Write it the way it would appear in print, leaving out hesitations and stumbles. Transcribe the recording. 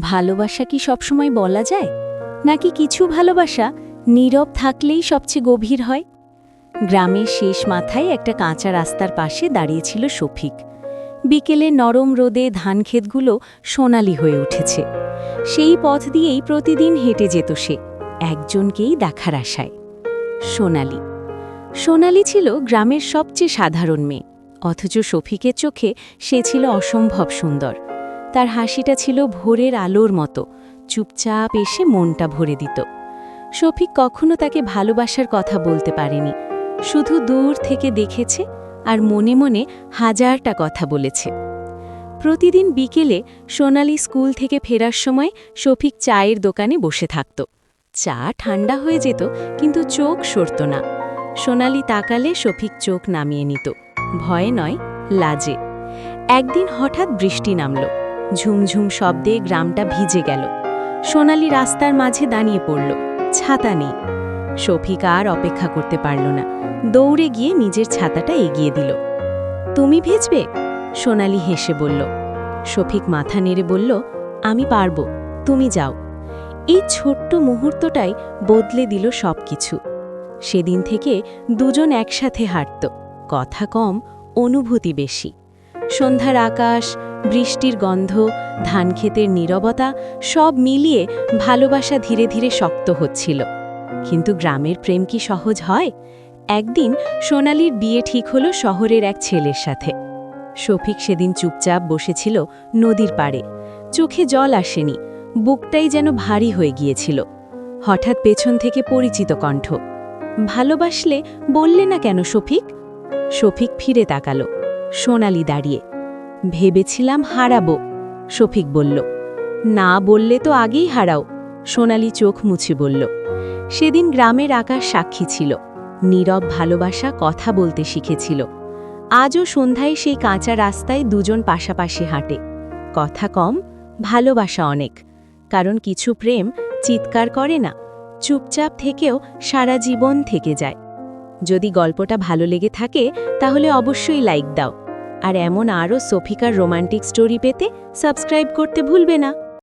ভালোবাসা কি সবসময় বলা যায়, নাকি কিছু ভালোবাসা নীরব থাকলেই সবচেয়ে গভীর হয়? গ্রামের শেষ মাথায় একটা কাঁচা রাস্তার পাশে দাঁড়িয়েছিল শফিক। বিকেলে নরম রোদে ধানক্ষেতগুলো সোনালি হয়ে উঠেছে। সেই পথ দিয়েই প্রতিদিন হেঁটে যেত সে, একজনকেই দেখার আশায়। সোনালি। সোনালি ছিল গ্রামের সবচেয়ে সাধারণ মেয়ে, অথচ শফিকের চোখে সে ছিল অসম্ভব সুন্দর। তার হাসিটা ছিল ভোরের আলোর মতো, চুপচাপ এসে মনটা ভরে দিত। শফিক কখনো তাকে ভালোবাসার কথা বলতে পারেনি, শুধু দূর থেকে দেখেছে আর মনে মনে হাজারটা কথা বলেছে। প্রতিদিন বিকেলে সোনালি স্কুল থেকে ফেরার সময় শফিক চায়ের দোকানে বসে থাকত। চা ঠান্ডা হয়ে যেত, কিন্তু চোখ সরত না। সোনালি তাকালে শফিক চোখ নামিয়ে নিত, ভয়ে নয়, লাজে। একদিন হঠাৎ বৃষ্টি নামল, ঝুমঝুম শব্দে গ্রামটা ভিজে গেল। সোনালি রাস্তার মাঝে দাঁড়িয়ে পড়ল, ছাতা নেই। শফিক আর অপেক্ষা করতে পারল না, দৌড়ে গিয়ে নিজের ছাতাটা এগিয়ে দিল। তুমি ভিজবে? সোনালি হেসে বলল। শফিক মাথা নেড়ে বলল, আমি পারব, তুমি যাও। এই ছোট্ট মুহূর্তটাই বদলে দিল সবকিছু। সেদিন থেকে দুজন একসাথে হাঁটত, কথা কম, অনুভূতি বেশি। সন্ধ্যার আকাশ, বৃষ্টির গন্ধ, ধানক্ষেতের নীরবতা সব মিলিয়ে ভালোবাসা ধীরে ধীরে শক্ত হচ্ছিল। কিন্তু গ্রামের প্রেম কি সহজ হয়? একদিন সোনালির বিয়ে ঠিক হলো শহরের এক ছেলের সাথে। শফিক সেদিন চুপচাপ বসেছিল নদীর পাড়ে, চোখে জল আসেনি, বুকটাই যেন ভারী হয়ে গিয়েছিল। হঠাৎ পেছন থেকে পরিচিত কণ্ঠ, ভালোবাসলে বললে না কেন শফিক? শফিক ফিরে তাকালো, সোনালি দাঁড়িয়ে। ভেবেছিলাম হারাবো, শফিক বলল। না বললে তো আগেই হারাও, সোনালি চোখ মুছে বলল। সেদিন গ্রামের আকাশ সাক্ষী ছিল, নীরব ভালোবাসা কথা বলতে শিখেছিল। আজও সন্ধ্যায় সেই কাঁচা রাস্তায় দুজন পাশাপাশি হাঁটে, কথা কম, ভালোবাসা অনেক। কারণ কিছু প্রেম চিৎকার করে না, চুপচাপ থেকেও সারা জীবন থেকে যায়। যদি গল্পটা ভালো লেগে থাকে তাহলে অবশ্যই লাইক দাও, আর এমন আরও শফিকার রোমান্টিক স্টোরি পেতে সাবস্ক্রাইব করতে ভুলবে না।